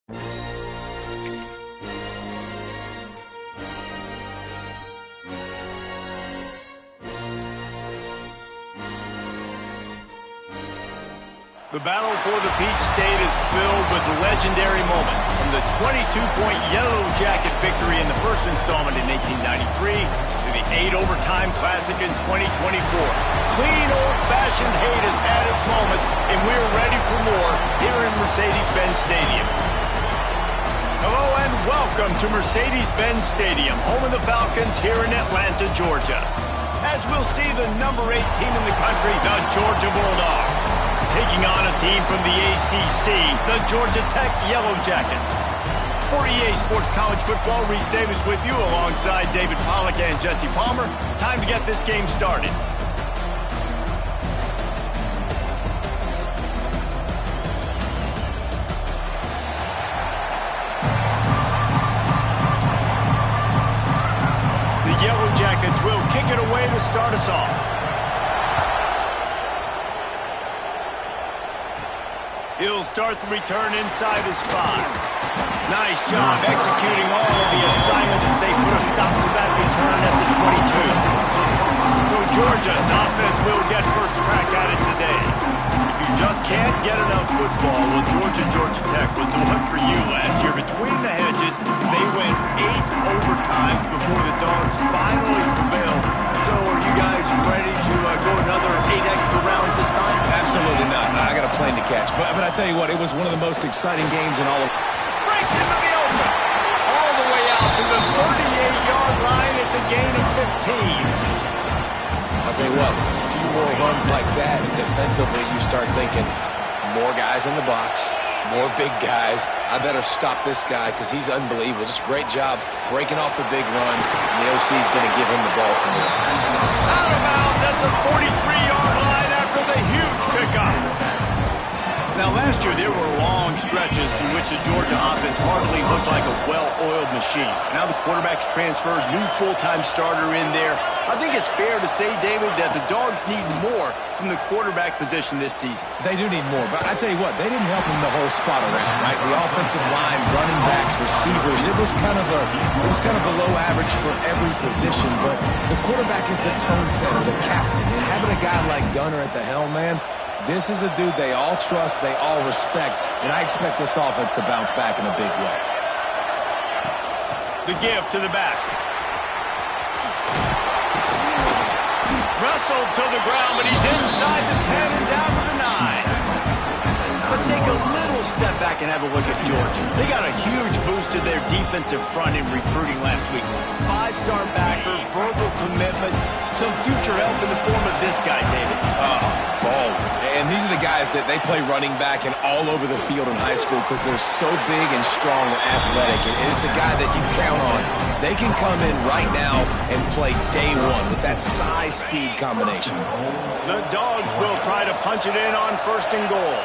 The battle for the Peach State is filled with legendary moments, from the 22-point Yellow Jacket victory in the first installment in 1893 to the 8-overtime classic in 2024. Clean, old-fashioned hate has had its moments, and we're ready for more here in Mercedes-Benz Stadium. Hello and welcome to Mercedes-Benz Stadium, home of the Falcons here in Atlanta, Georgia. As we'll see the number 8 team in the country, the Georgia Bulldogs, taking on a team from the ACC, the Georgia Tech Yellow Jackets. For EA Sports College Football, Reese Davis with you alongside David Pollack and Jesse Palmer. Time to get this game started. The Yellow Jackets will kick it away to start us off. He'll start the return inside his 5. Nice job executing all of the assignments as they put a stop to that return at the 22. So Georgia's offense will get first crack at it today. If you just can't get enough football, well, Georgia Tech was the one for you last year. Between the hedges, they went 8 overtimes before the Dogs finally prevailed. So are you guys ready to go another 8 extra rounds this time? Absolutely not. I got a plane to catch. But I tell you what, it was one of the most exciting games in all of... Breaks into the open. All the way out to the 38-yard line. It's a gain of 15. I'll tell you what, a few more runs like that, and defensively you start thinking, more guys in the box, more big guys. I better stop this guy because he's unbelievable. Just great job breaking off the big run, and the OC is going to give him the ball some more. Out of bounds at the 43-yard line after the huge pickup. Now, last year, there were long stretches in which the Georgia offense hardly looked like a well-oiled machine. Now the quarterback's transferred, new full-time starter in there. I think it's fair to say, David, that the Dogs need more from the quarterback position this season. They do need more, but I tell you what, they didn't help him the whole spot around, right? The offensive line, running backs, receivers, it was kind of below average for every position, but the quarterback is the tone setter, the captain, and having a guy like Gunner at the helm, man, this is a dude they all trust, they all respect, and I expect this offense to bounce back in a big way. The give to the back. Wrestled to the ground, but he's inside the 10 and down to the 9. Let's take a little step back and have a look at Georgia. They got a huge boost to their defensive front in recruiting last week. 5-star backer, verbal commitment, some future help in the form of this guy, David. Ball. And these are the guys that they play running back and all over the field in high school because they're so big and strong and athletic. And it's a guy that you count on. They can come in right now and play day one with that size-speed combination. The Dogs will try to punch it in on 1st and goal.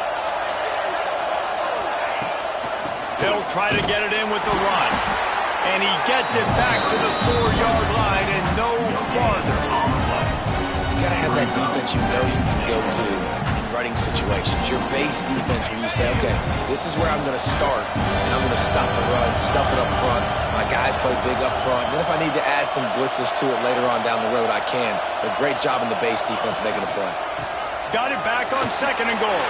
They'll try to get it in with the run. And he gets it back to the 4-yard line and no farther. You got to have that defense you know you can go to in running situations. Your base defense where you say, okay, this is where I'm going to start, and I'm going to stop the run, stuff it up front. My guys play big up front. And then if I need to add some blitzes to it later on down the road, I can. But great job in the base defense making a play. Got it back on 2nd and goal.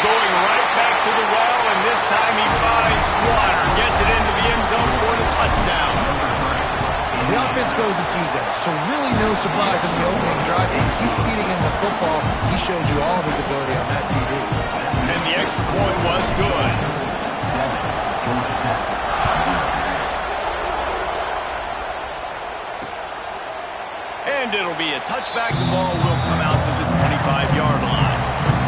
Going right back to the well, and this time he finds water. Gets it into the end zone for the touchdown. The offense goes as he does, so really no surprise in the opening drive. They keep feeding him the football. He showed you all of his ability on that TV. And the extra point was good. And it'll be a touchback. The ball will come out to the 25-yard line.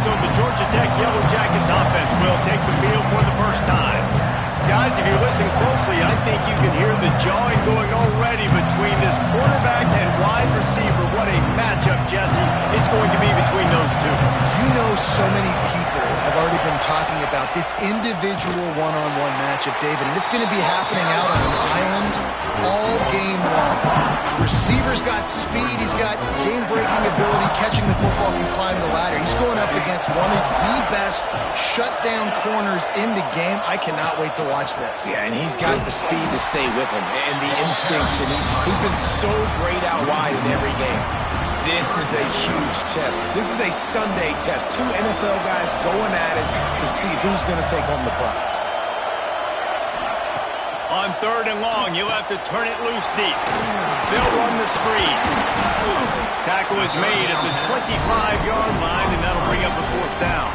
So the Georgia Tech Yellow Jackets offense will take the field for the first time. Guys, if you listen closely, I think you can hear the jawing going already between this quarterback and wide receiver. What a matchup, Jesse, it's going to be between those two. You know so many people have have already been talking about this individual one-on-one matchup, David, and it's going to be happening out on an island all game long. The receiver's got speed. He's got game-breaking ability, catching the football, can climb the ladder. He's going up against one of the best shutdown corners in the game. I cannot wait to watch this. Yeah, and he's got the speed to stay with him and the instincts, and he's been so great out wide in every game. This is a huge test. This is a Sunday test. Two NFL guys going at it to see who's going to take home the prize. On 3rd and long, you'll have to turn it loose deep. They'll run the screen. Tackle is made at the 25-yard line, and that'll bring up a 4th down.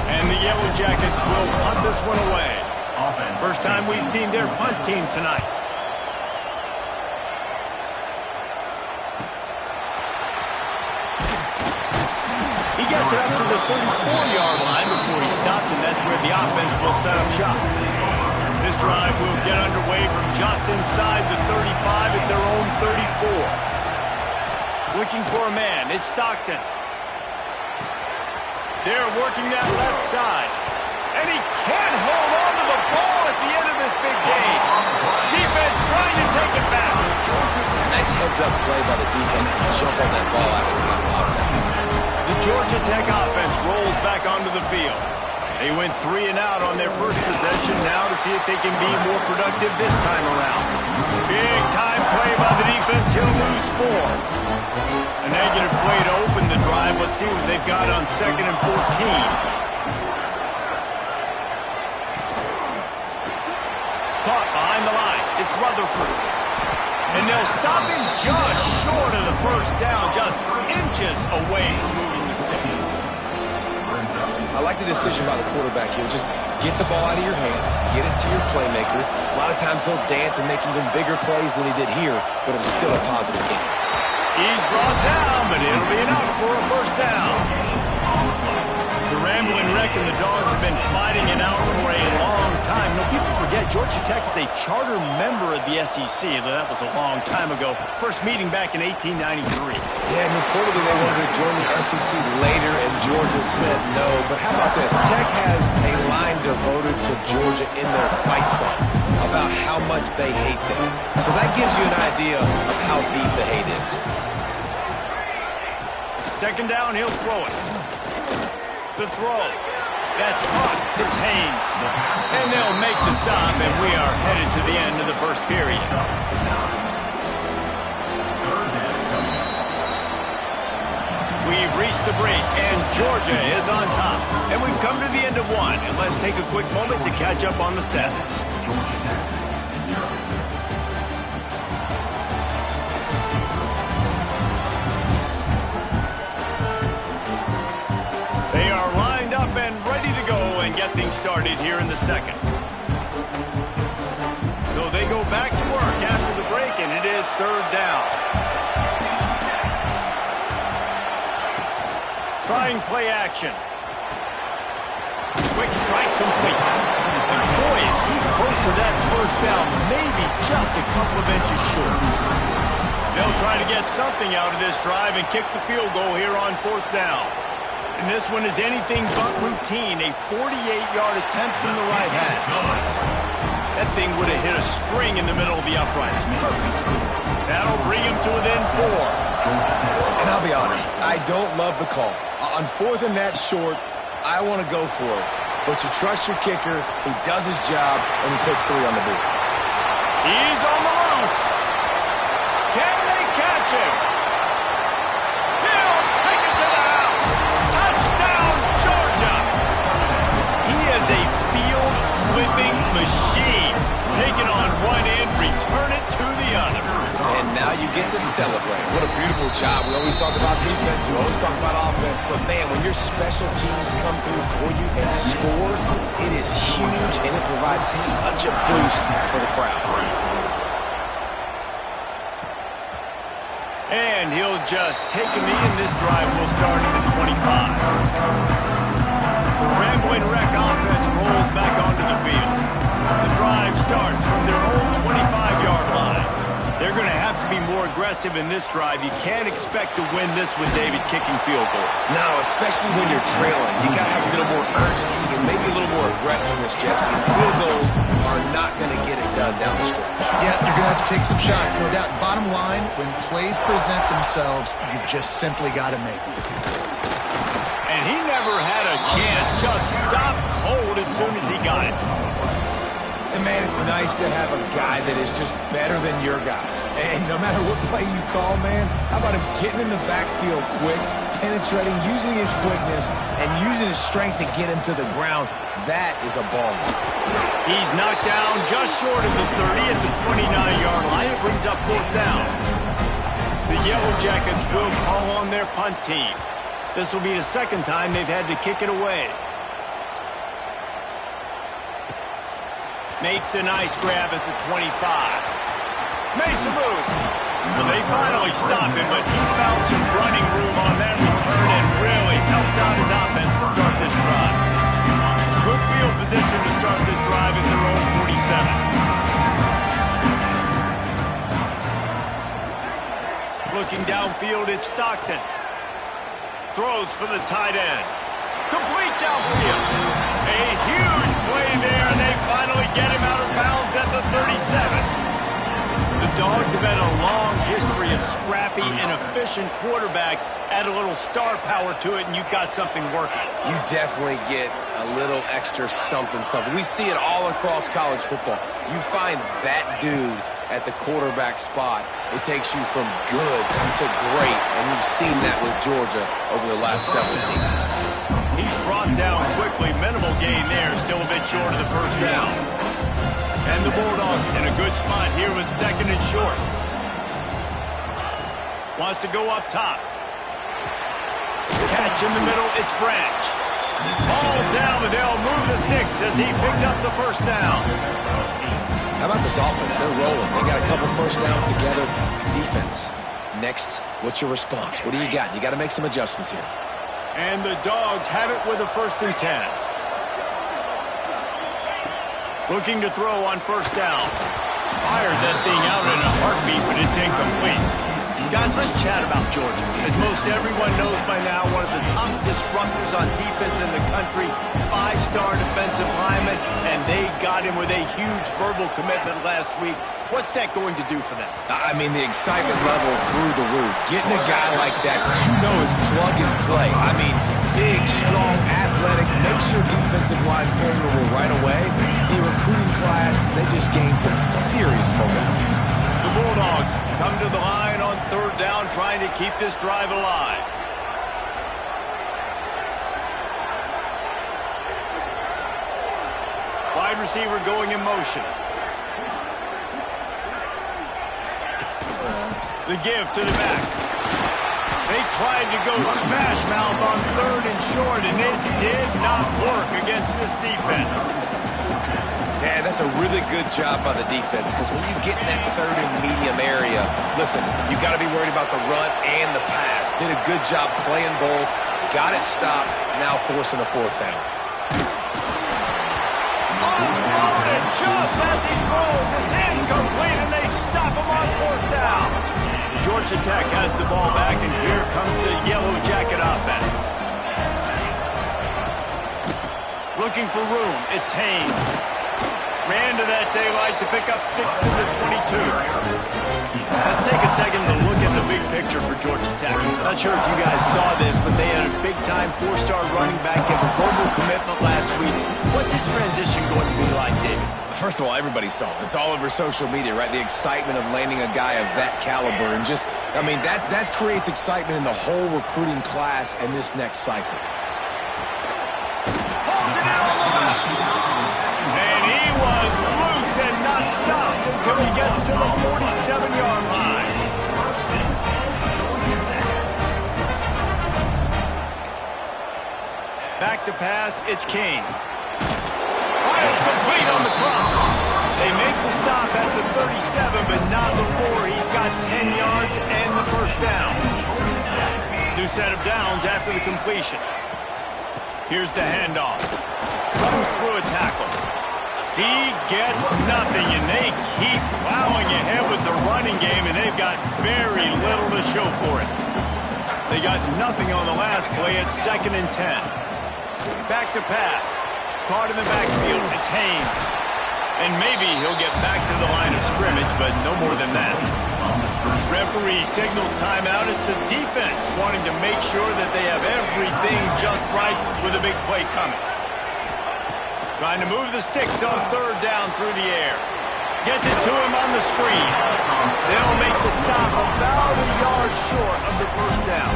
And the Yellow Jackets will punt this one away. First time we've seen their punt team tonight. He gets it up to the 34-yard line before he stopped, and that's where the offense will set up shop. This drive will get underway from just inside the 35 at their own 34. Looking for a man, it's Stockton. They're working that left side. And he can't hold on to the ball at the end of this big game. Defense trying to take it back. Nice heads-up play by the defense to jump on that ball after it got blocked out. The Georgia Tech offense rolls back onto the field. They went 3 and out on their first possession, now to see if they can be more productive this time around. Big time play by the defense. He'll lose 4. A negative play to open the drive. Let's see what they've got on 2nd and 14. Caught behind the line. It's Rutherford. And they'll stop him just short of the first down, just inches away from moving the sticks. I like the decision by the quarterback here. Just get the ball out of your hands, get it to your playmaker. A lot of times he'll dance and make even bigger plays than he did here, but it was still a positive game. He's brought down, but it'll be enough for a first down. The Rambling Wreck and the Dogs have been fighting it out for a long time. No, people forget Georgia Tech is a charter member of the SEC. That was a long time ago. First meeting back in 1893. Yeah, and reportedly they wanted to join the SEC later, and Georgia said no. But how about this? Tech has a line devoted to Georgia in their fight song about how much they hate them. So that gives you an idea of how deep the hate is. 2nd down, he'll throw it. The throw. That's caught. It's Haynes. And they'll make the stop, and we are headed to the end of the first period. We've reached the break, and Georgia is on top. And we've come to the end of one. And let's take a quick moment to catch up on the stats. They are lined up and ready to go and get things started here in the 2nd. So they go back to work after the break, and it is 3rd down. Trying play action. Quick strike complete. And boy, is he close to that first down, maybe just a couple of inches short. They'll try to get something out of this drive and kick the field goal here on 4th down. And this one is anything but routine, a 48-yard attempt from the right hash. That thing would have hit a string in the middle of the uprights. Perfect. That'll bring him to within 4. And I'll be honest, I don't love the call. On 4th and that short, I want to go for it. But you trust your kicker, he does his job, and he puts 3 on the board. He's on the loose. Can they catch him? He'll take it to the house. Touchdown, Georgia. He is a field-flipping machine. Take it on one end, return it to the other. And now you get to celebrate. What a beautiful job. We always talk about defense, we always talk about offense, but man, when your special teams come through for you and score, it is huge, and it provides such a boost for the crowd. And he'll just take a knee, and this drive will start at the 25. The Rambling Wreck offense rolls back onto the field. The drive starts from their own 25-yard line. They're going to have to be more aggressive aggressive in this drive. You can't expect to win this with David kicking field goals. No, especially when you're trailing. You got to have a little more urgency and maybe a little more aggressiveness, Jesse. And field goals are not going to get it done down the stretch. Yeah, you're going to have to take some shots, no doubt. Bottom line, when plays present themselves, you've just simply got to make them. And he never had a chance. Just stopped cold as soon as he got it. And, man, it's nice to have a guy that is just better than your guys. And no matter what play you call, man, how about him getting in the backfield quick, penetrating, using his quickness, and using his strength to get him to the ground. That is a ball. He's knocked down just short of the 30 at the 29-yard line. It brings up 4th down. The Yellow Jackets will call on their punt team. This will be the second time they've had to kick it away. Makes a nice grab at the 25. Makes a move. Well, they finally stop him, but he found some running room on that return and really helps out his offense to start this drive. Good field position to start this drive at their own 47. Looking downfield, it's Stockton. Throws for the tight end. Complete downfield. A huge play there, and they finally get him out of bounds at the 37. The Dogs have had a long history of scrappy and efficient quarterbacks. Add a little star power to it, and you've got something working. You definitely get a little extra something. We see it all across college football. You find that dude at the quarterback spot, it takes you from good to great, and you've seen that with Georgia over the last several seasons. He's brought down quickly. Minimal gain there, still a bit short of the first down. And the Bulldogs in a good spot here with 2nd and short. Wants to go up top. Catch in the middle, it's Branch. Ball down, but they'll move the sticks as he picks up the first down. How about this offense? They're rolling. They got a couple first downs together. Defense. Next, what's your response? What do you got? You got to make some adjustments here. And the Dogs have it with a 1st and 10. Looking to throw on 1st down. Fired that thing out in a heartbeat, but it's incomplete. Guys, let's chat about Georgia. As most everyone knows by now, one of the top disruptors on defense in the country, 5-star defensive lineman, and they got him with a huge verbal commitment last week. What's that going to do for them? I mean, the excitement level through the roof. Getting a guy like that you know is plug and play. I mean, big, strong, athletic, makes your defensive line formidable right away. The recruiting class, they just gained some serious momentum. The Bulldogs come to the line on 3rd down, trying to keep this drive alive. Wide receiver going in motion. The give to the back. They tried to go smash mouth on 3rd and short, and it did not work against this defense. Yeah, that's a really good job by the defense, because when you get in that 3rd and medium area, listen, you got to be worried about the run and the pass. Did a good job playing both, got it stopped, now forcing a 4th down. Unloaded just as he throws. It's incomplete, and they stop him on 4th down. Georgia Tech has the ball back, and here comes the Yellow Jacket offense. Looking for room, it's Haynes. Ran to that daylight to pick up 6 to the 22. Let's take a second to look at the big picture for Georgia Tech. Not sure if you guys saw this, but they had a big-time 4-star running back give a verbal commitment last week. What's his transition going to be like, David? First of all, everybody saw it. It's all over social media, right? The excitement of landing a guy of that caliber. And just, I mean, that creates excitement in the whole recruiting class in this next cycle. Holds it in on the left. And he was loose and not stopped until he gets to the 47-yard line. Back to pass, it's King. Fires complete on the crosser. They make the stop at the 37, but not before he's got 10 yards and the first down. New set of downs after the completion. Here's the handoff. Runs through a tackle. He gets nothing, and they keep plowing ahead with the running game, and they've got very little to show for it. They got nothing on the last play. It's 2nd and 10. Back to pass. Caught in the backfield. It's Haynes. And maybe he'll get back to the line of scrimmage, but no more than that. Referee signals timeout. It's the defense wanting to make sure that they have everything just right with a big play coming. Trying to move the sticks on 3rd down through the air. Gets it to him on the screen. They'll make the stop about a yard short of the 1st down.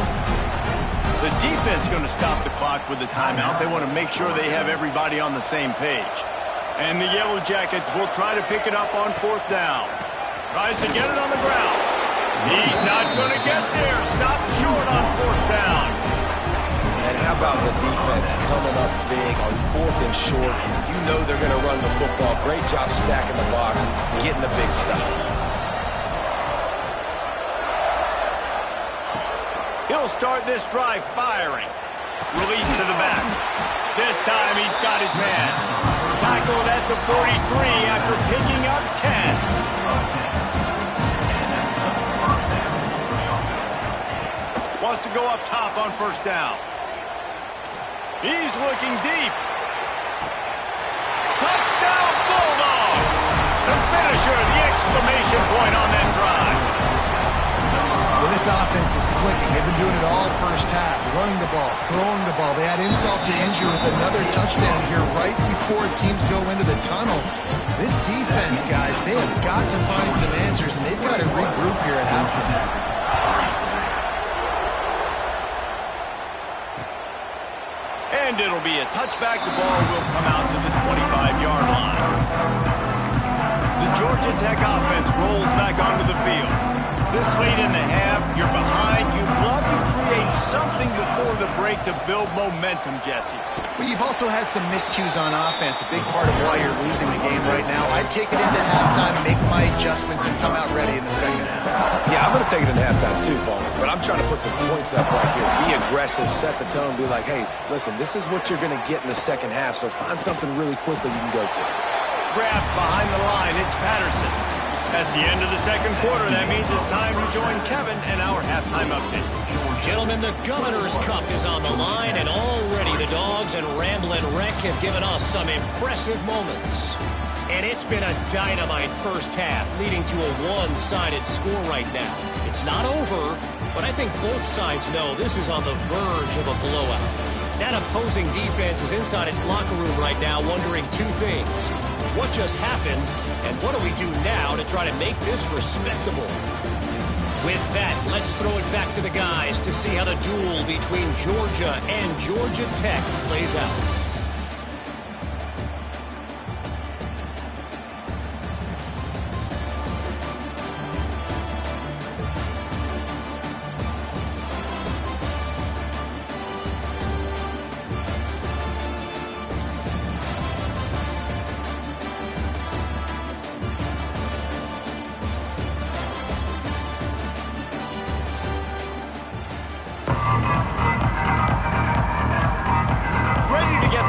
The defense going to stop the clock with the timeout. They want to make sure they have everybody on the same page. And the Yellow Jackets will try to pick it up on 4th down. Tries to get it on the ground. He's not going to get there. Stopped short on 4th down. And how about the defense coming up big on 4th and short? You know they're going to run the football. Great job stacking the box, getting the big stop. He'll start this drive firing. Release to the back. This time he's got his man. Tackled at the 43 after picking up 10. Wants to go up top on 1st down. He's looking deep. Touchdown Bulldogs! The finisher, the exclamation point on that drive. Well, this offense is clicking. They've been doing it all 1st half. Running the ball, throwing the ball. They had insult to injury with another touchdown here right before teams go into the tunnel. This defense, guys, they have got to find some answers, and they've got to regroup here at halftime. And it'll be a touchback. The ball will come out to the 25-yard line. The Georgia Tech offense rolls back onto the field. This late in the half, you're behind. You'd love to create something before the break to build momentum, Jesse. But you've also had some miscues on offense, a big part of why you're losing the game right now. I'd take it into halftime, make my adjustments, and come out ready in the 2nd half. Yeah, I'm going to take it in halftime too, Paul. But I'm trying to put some points up right here. Be aggressive, set the tone, be like, hey, listen, this is what you're going to get in the 2nd half, so find something really quickly you can go to. Grab behind the line. It's Patterson. That's the end of the 2nd quarter. That means it's time to join Kevin and our halftime update. Gentlemen, the Governor's Cup is on the line, and already the Dogs and Ramblin' Wreck have given us some impressive moments. And it's been a dynamite 1st half, leading to a one-sided score right now. It's not over, but I think both sides know this is on the verge of a blowout. That opposing defense is inside its locker room right now wondering 2 things. What just happened, and what do we do now to try to make this respectable? With that, let's throw it back to the guys to see how the duel between Georgia and Georgia Tech plays out.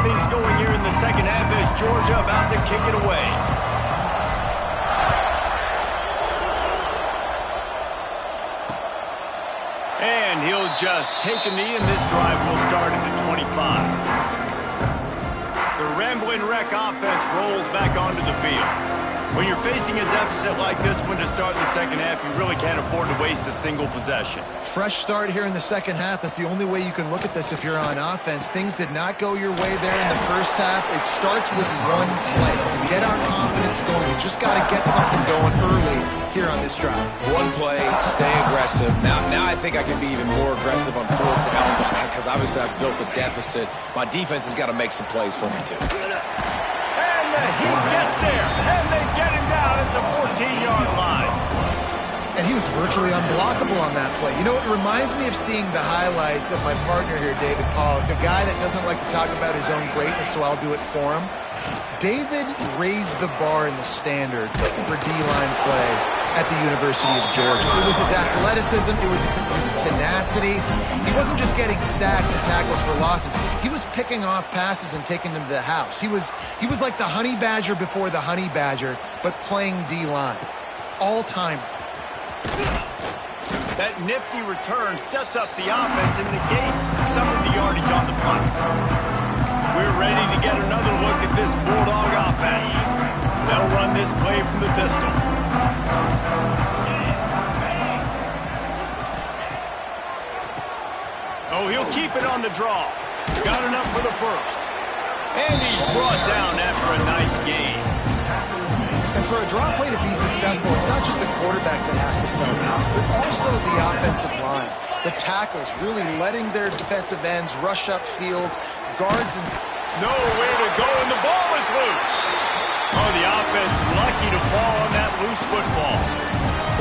Things going here in the 2nd half as Georgia about to kick it away. And he'll just take a knee, and this drive will start at the 25. The Ramblin' Wreck offense rolls back onto the field. When you're facing a deficit like this one to start the 2nd half, you really can't afford to waste a single possession. Fresh start here in the 2nd half. That's the only way you can look at this if you're on offense. Things did not go your way there in the 1st half. It starts with one play. To get our confidence going, you just got to get something going early here on this drive. One play, stay aggressive. Now I think I can be even more aggressive on 4th downs because obviously I've built a deficit. My defense has got to make some plays for me too. He gets there, and they get him down at the 14-yard line. And he was virtually unblockable on that play. You know, it reminds me of seeing the highlights of my partner here, David Pollock, a guy that doesn't like to talk about his own greatness, so I'll do it for him. David raised the bar in the standard for D-line play at the University of Georgia. It was his athleticism. It was his tenacity. He wasn't just getting sacks and tackles for losses. He was picking off passes and taking them to the house. He was like the honey badger before the honey badger, but playing D-line. All-time. That nifty return sets up the offense and negates some of the yardage on the punt. We're ready to get another look at this Bulldog offense. They'll run this play from the pistol. Oh, he'll keep it on the draw. Got enough for the first. And he's brought down after a nice gain. And for a draw play to be successful, it's not just the quarterback that has to set a pass, but also the offensive line. The tackles really letting their defensive ends rush upfield, guards and nowhere to go, and the ball is loose. Oh, the offense lucky to fall on that loose football.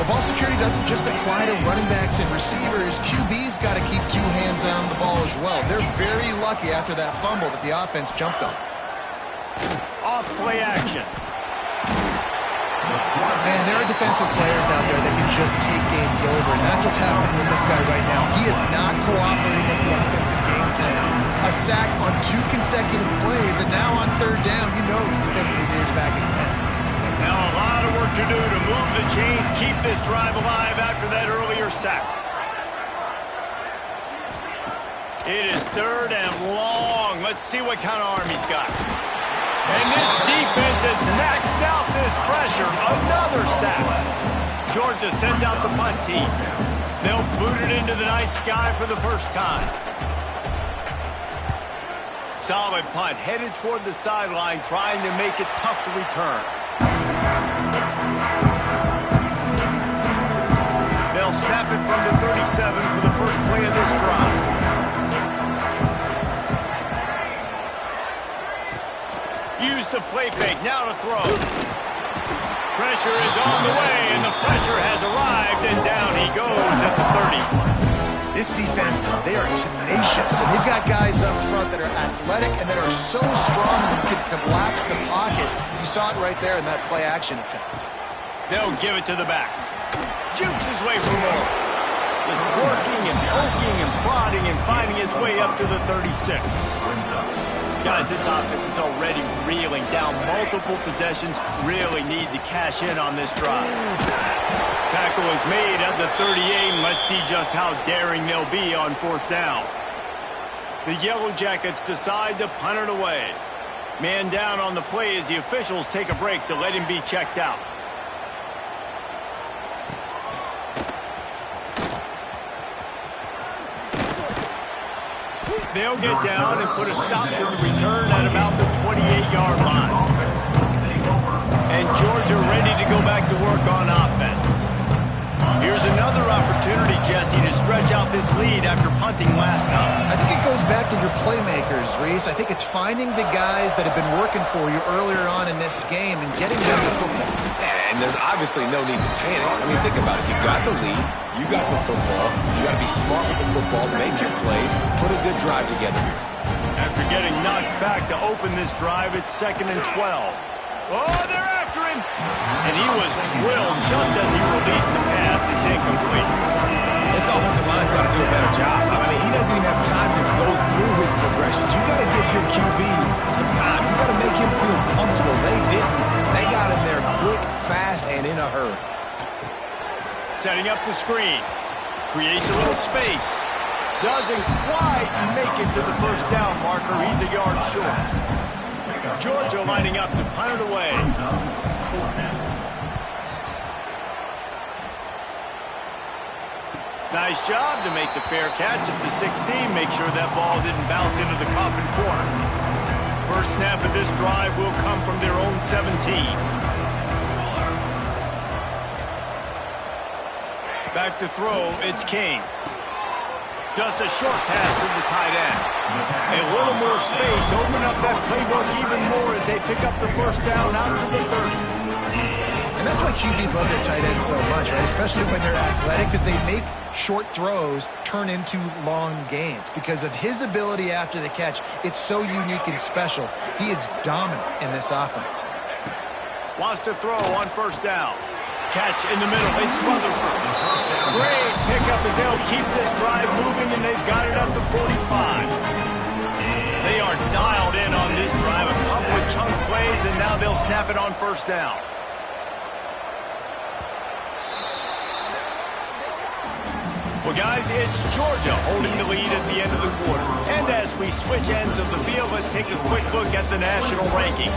The ball security doesn't just apply to running backs and receivers. QB's got to keep two hands on the ball as well. They're very lucky after that fumble that the offense jumped on. Off play action. Man, there are defensive players out there that can just take games over, and that's what's happening with this guy right now. He is not cooperating with the offensive game plan. A sack on 2 consecutive plays, and now on 3rd down, you know he's pinning his ears back again. Now a lot of work to do to move the chains, keep this drive alive after that earlier sack. It is 3rd and long. Let's see what kind of arm he's got. And this defense has maxed out this pressure. Another sack. Georgia sends out the punt team. They'll boot it into the night sky for the first time. Solid punt, headed toward the sideline, trying to make it tough to return. They'll snap it from the 37 for the first play of this drive. Use the play fake, now to throw. Pressure is on the way, and the pressure has arrived, and down he goes at the 30. This defense, they are tenacious, and they've got guys up front that are athletic and that are so strong that you can collapse the pocket. You saw it right there in that play action attempt. They'll give it to the back. Jukes his way for more. Just working and poking and prodding and finding his way up to the 36. Guys, this offense is already reeling down multiple possessions. Really need to cash in on this drive. Tackle is made at the 38, and let's see just how daring they'll be on 4th down. The Yellow Jackets decide to punt it away. Man down on the play as the officials take a break to let him be checked out. They'll get down and put a stop to the return at about the 28-yard line. And Georgia ready to go back to work on offense. Here's another opportunity, Jesse, to stretch out this lead after punting last time. I think it goes back to your playmakers, Reese. I think it's finding the guys that have been working for you earlier on in this game and getting them the football. And there's obviously no need to panic. I mean, think about it. You got the lead. You got the football. You got to be smart with the football, make your plays, put a good drive together here. After getting knocked back to open this drive, it's 2nd and 12. Oh, they're after him! And he was drilled just as he released the pass. It's incomplete. This offensive line's got to do a better job. I mean, he doesn't even have time to go through his progressions. You got to give your QB some time. You got to make him feel comfortable. They didn't. They got in there quick, fast, and in a hurry. Setting up the screen. Creates a little space. Doesn't quite make it to the 1st down marker. He's a yard short. Georgia lining up to punt it away. Nice job to make the fair catch at the 16. Make sure that ball didn't bounce into the coffin corner. First snap of this drive will come from their own 17. Back to throw, it's King. Just a short pass to the tight end. A little more space, open up that playbook even more as they pick up the 1st down out to the 30. And that's why QBs love their tight ends so much, right? Especially when they're athletic, because they make short throws turn into long gains. Because of his ability after the catch, it's so unique and special. He is dominant in this offense. Wants to throw on first down. Catch in the middle. It's Rutherford. Great pickup as they'll keep this drive moving, and they've got it at the 45. They are dialed in on this drive. A couple of chunk plays, and now they'll snap it on first down. Well, guys, it's Georgia holding the lead at the end of the quarter. And as we switch ends of the field, let's take a quick look at the national rankings.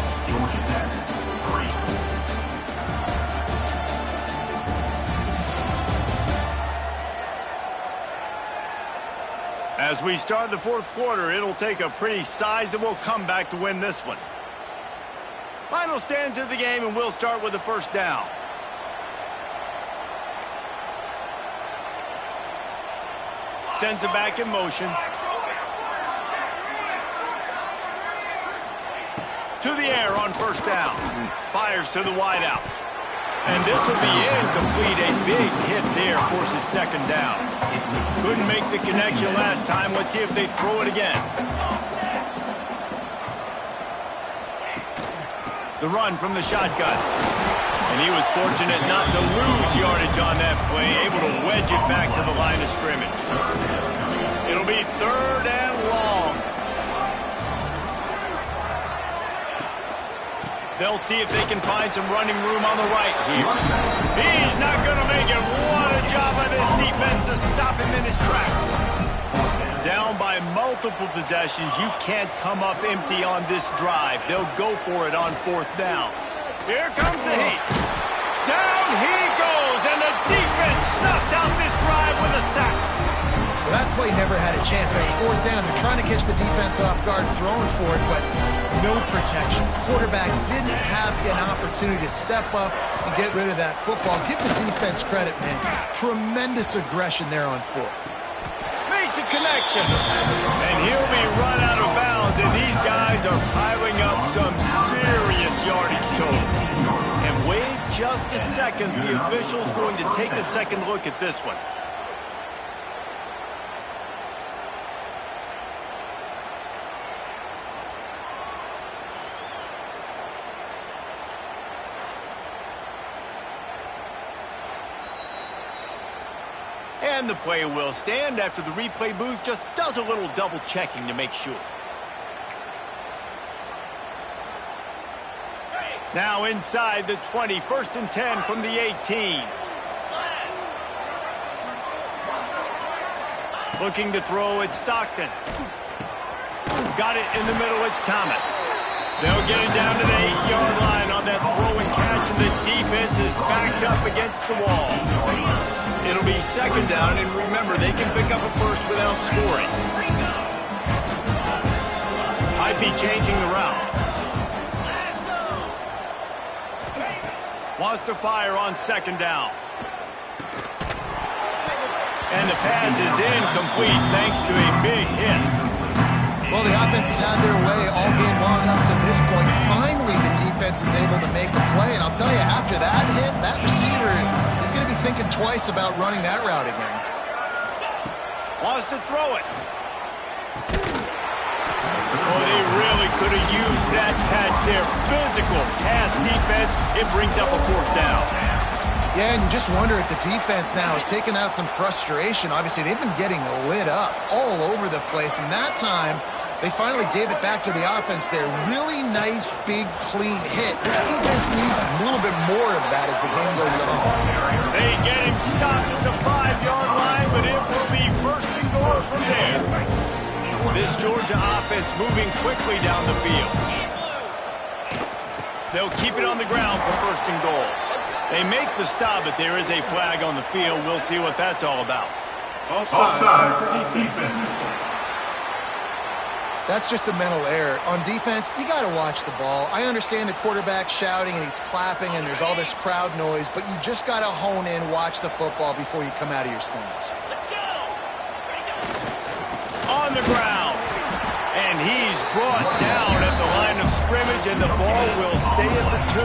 As we start the fourth quarter, it'll take a pretty sizable comeback to win this one. Final stands of the game, and we'll start with the first down. Sends it back in motion. To the air on first down. Fires to the wideout. And this will be incomplete. A big hit there forces second down. Couldn't make the connection last time. Let's see if they throw it again. The run from the shotgun. And he was fortunate not to lose yardage on that play, able to wedge it back to the line of scrimmage. It'll be third and long. They'll see if they can find some running room on the right here. He's not going to make it. What a job by this defense to stop him in his tracks. Down by multiple possessions. You can't come up empty on this drive. They'll go for it on fourth down. Here comes the heat. Down he goes, and the defense snuffs out this drive with a sack. Well, that play never had a chance. On fourth down, they're trying to catch the defense off guard, throwing for it, but no protection. Quarterback didn't have an opportunity to step up and get rid of that football. Give the defense credit, man. Tremendous aggression there on fourth. Makes a connection. And he'll be run out of bounds, and these guys are piling up some serious yardage total. And wait just a second. The official's going to take a second look at this one. And the play will stand after the replay booth just does a little double checking to make sure. Now inside the 20, 1st and 10 from the 18. Looking to throw, it's Stockton. Got it in the middle, it's Thomas. They'll get it down to the 8-yard line on that throw and catch, and the defense is backed up against the wall. It'll be second down, and remember, they can pick up a first without scoring. Might be changing the route. Wants to fire on second down. And the pass is incomplete thanks to a big hit. Well, the offense has had their way all game long up to this point. Finally, the defense is able to make a play. And I'll tell you, after that hit, that receiver is going to be thinking twice about running that route again. Wants to throw it. Oh, they really could have used that catch there. Physical pass defense. It brings up a fourth down. Yeah, and you just wonder if the defense now is taking out some frustration. Obviously, they've been getting lit up all over the place. And that time, they finally gave it back to the offense there. Really nice, big, clean hit. This defense needs a little bit more of that as the game goes on. They get him stopped at the 5-yard line, but it will be 1st and goal from there. This Georgia offense moving quickly down the field. They'll keep it on the ground for 1st and goal. They make the stop, but there is a flag on the field. We'll see what that's all about. Offside for defense. That's just a mental error. On defense, you got to watch the ball. I understand the quarterback shouting and he's clapping and there's all this crowd noise, but you just got to hone in, watch the football before you come out of your stance. Let's go. On the ground. And he's brought down at the line of scrimmage, and the ball will stay at the 2.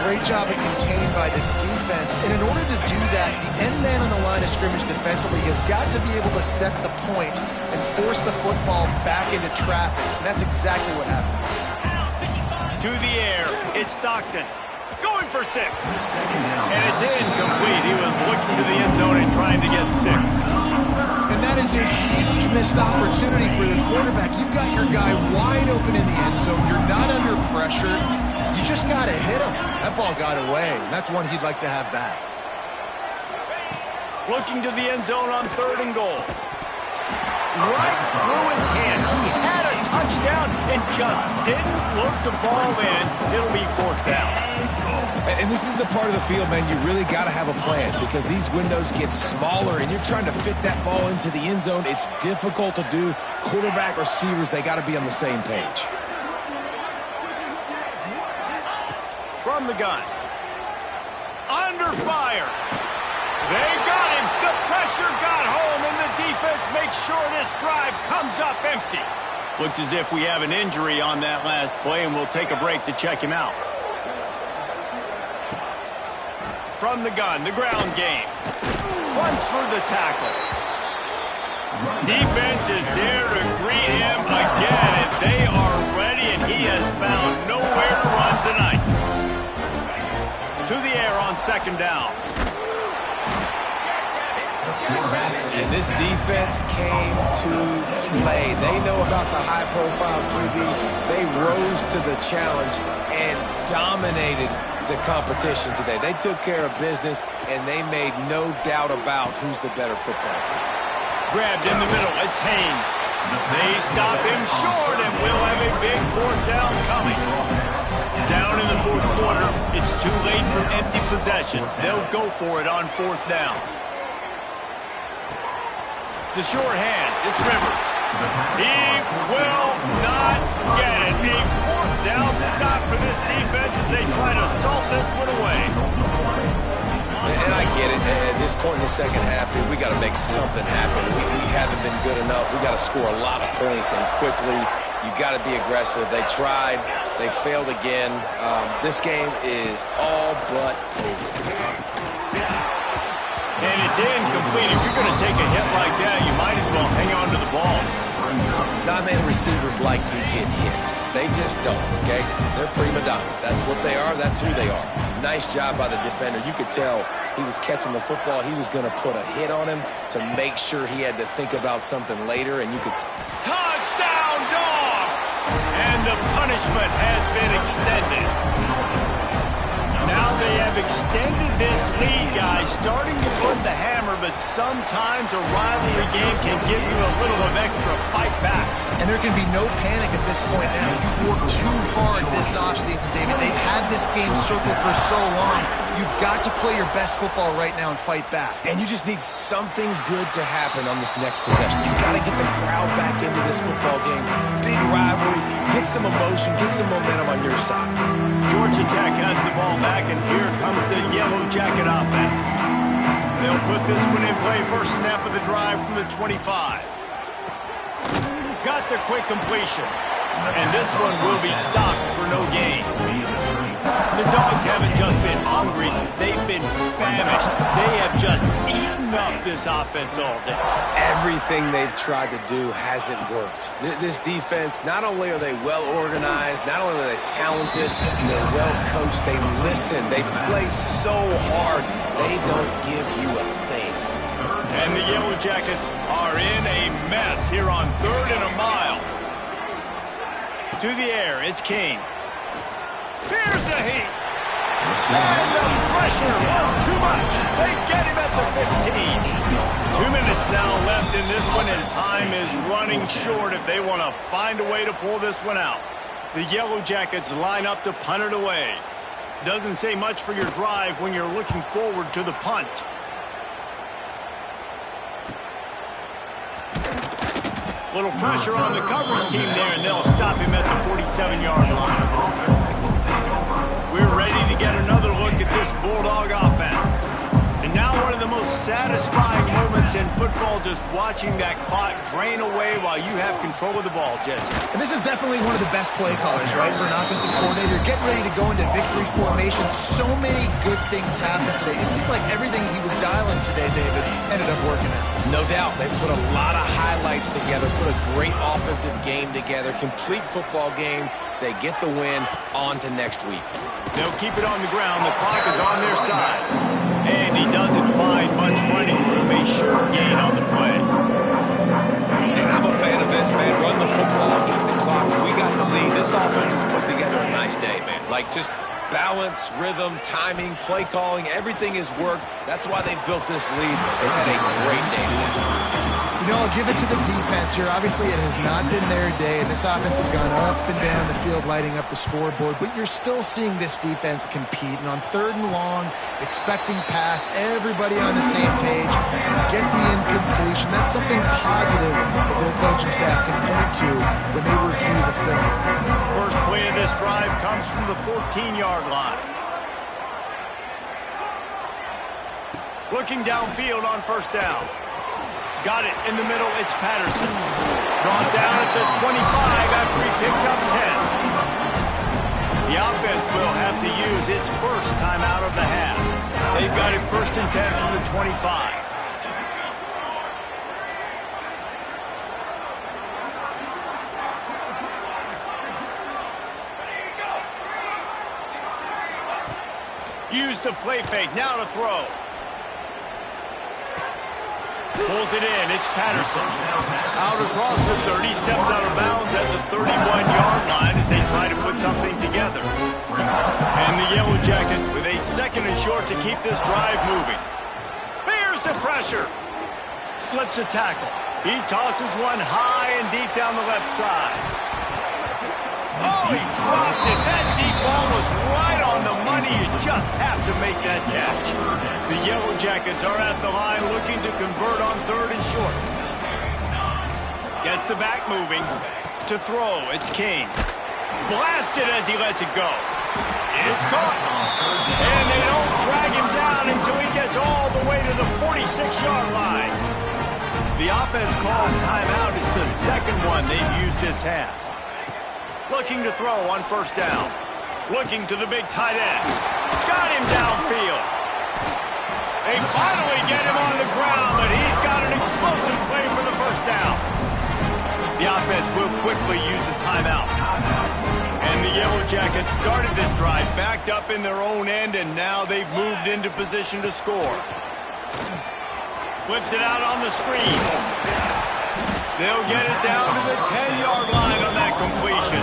great job of contained by this defense. And in order to do that, the end man on the line of scrimmage defensively has got to be able to set the point and force the football back into traffic. And that's exactly what happened. To the air, it's Stockton. Going for 6. And it's incomplete. He was looking to the end zone and trying to get 6. And that is a huge missed opportunity for the quarterback. You've got your guy wide open in the end zone. You're not under pressure. You just got to hit him. That ball got away, and that's one he'd like to have back. Looking to the end zone on 3rd and goal. Right through his hands. He had a touchdown and just didn't look the ball in. It'll be 4th down. And this is the part of the field, man, you really got to have a plan because these windows get smaller and you're trying to fit that ball into the end zone. It's difficult to do. Quarterback, receivers, they got to be on the same page. From the gun. Under fire. They got him. The pressure got home, and the defense makes sure this drive comes up empty. Looks as if we have an injury on that last play, and we'll take a break to check him out. From the gun, the ground game. Runs through the tackle. Defense is there to greet him again, and they are ready, and he has found nowhere to run tonight. To the air on 2nd down. And this defense came to play. They know about the high-profile QB. They rose to the challenge and dominated the competition today. They took care of business, and they made no doubt about who's the better football team. Grabbed in the middle. It's Haynes. They stop him short, and we'll have a big 4th down coming. Down in the 4th quarter, it's too late for empty possessions. They'll go for it on 4th down. The short hands, it's Rivers. He will not get it. A 4th down stop for this defense as they try to salt this one away. And I get it. At this point in the second half, we got to make something happen. We haven't been good enough. We got to score a lot of points and quickly. You got to be aggressive. They tried. They failed again. This game is all but over. And it's incomplete. If you're going to take a hit like that, you might as well hang on to the ball. Non-man receivers like to get hit. They just don't, okay? They're prima donnas. That's what they are. That's who they are. Nice job by the defender. You could tell he was catching the football. He was going to put a hit on him to make sure he had to think about something later, and you could... Touchdown, Dogs! And the punishment has been extended. Now they have extended this lead, guys, starting to put the hammer, but sometimes a rivalry game can give you a little of extra fight back. And there can be no panic at this point now. You worked too hard this offseason, David. They've had this game circled for so long. You've got to play your best football right now and fight back. And you just need something good to happen on this next possession. You got to get the crowd back into this football game. Big rivalry. Get some emotion. Get some momentum on your side. Georgia Tech has the ball back, and here comes the Yellow Jacket offense. They'll put this one in play. First snap of the drive from the 25. Got the quick completion. And this one will be stopped for no gain. The Dogs haven't just been hungry. They've been famished. They have just eaten up this offense all day. Everything they've tried to do hasn't worked. This defense, not only are they well organized, not only are they talented, they're well coached, they listen, they play so hard, they don't give you a thing. And the Yellow Jackets are in a mess here on 3rd and a mile. To the air, it's King. Here's the heat. And the pressure was too much. They get him at the 15. 2 minutes now left in this one, and time is running short if they want to find a way to pull this one out. The Yellow Jackets line up to punt it away. Doesn't say much for your drive when you're looking forward to the punt. Little pressure on the coverage team there, and they'll stop him at the 47-yard line. We're ready to get another look at this Bulldog offense. And now one of the most satisfying moments place in football, just watching that clock drain away while you have control of the ball, Jesse. And this is definitely one of the best play callers, right, for an offensive coordinator. Getting ready to go into victory formation. So many good things happened today. It seemed like everything he was dialing today, David, ended up working out. No doubt. They put a lot of highlights together, put a great offensive game together, complete football game. They get the win. On to next week. They'll keep it on the ground. The clock is on their side. And he doesn't find much running room. A short gain on the play. And I'm a fan of this, man. Run the football, eat the clock. We got the lead. This offense has put together a nice day, man. Like, just balance, rhythm, timing, play calling, everything has worked. That's why they built this lead. They've had a great day today. You know, I'll give it to the defense here. Obviously, it has not been their day, and this offense has gone up and down the field, lighting up the scoreboard, but you're still seeing this defense compete. And on 3rd and long, expecting pass, everybody on the same page, get the incompletion. That's something positive that their coaching staff can point to when they review the film. First play of this drive comes from the 14-yard line. Looking downfield on 1st down. Got it in the middle. It's Patterson. Brought down at the 25 after he picked up 10. The offense will have to use its first timeout of the half. They've got it 1st and 10 from the 25. Use the play fake. Now to throw. Pulls it in. It's Patterson. Out across the 30. Steps out of bounds at the 31-yard line as they try to put something together. And the Yellow Jackets with a 2nd and short to keep this drive moving. Bears the pressure. Slips a tackle. He tosses one high and deep down the left side. Oh, he dropped it. That deep ball was right on the money. You just have to make that catch. The Yellow Jackets are at the line looking to convert on 3rd and short. Gets the back moving. To throw, it's King. Blasted as he lets it go. It's caught. And they don't drag him down until he gets all the way to the 46-yard line. The offense calls timeout. It's the 2nd one they've used this half. Looking to throw on 1st down. Looking to the big tight end. Got him downfield. They finally get him on the ground, but he's got an explosive play for the 1st down. The offense will quickly use a timeout. And the Yellow Jackets started this drive backed up in their own end, and now they've moved into position to score. Flips it out on the screen. They'll get it down to the 10-yard line on that completion.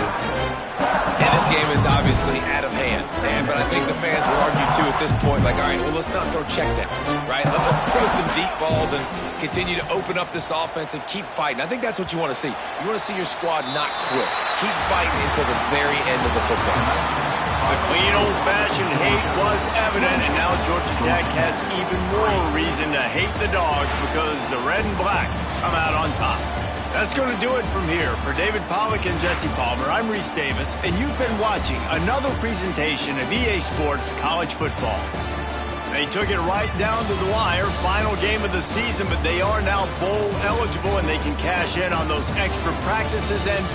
And this game is obviously out of hand, man. But I think the fans will argue, too, at this point, like, all right, well, let's not throw checkdowns, right? Let's throw some deep balls and continue to open up this offense and keep fighting. I think that's what you want to see. You want to see your squad not quit. Keep fighting until the very end of the football game. The clean, old-fashioned hate was evident, and now Georgia Tech has even more reason to hate the Dogs because the red and black come out on top. That's going to do it from here. For David Pollack and Jesse Palmer, I'm Reese Davis, and you've been watching another presentation of EA Sports College Football. They took it right down to the wire, final game of the season, but they are now bowl eligible, and they can cash in on those extra practices and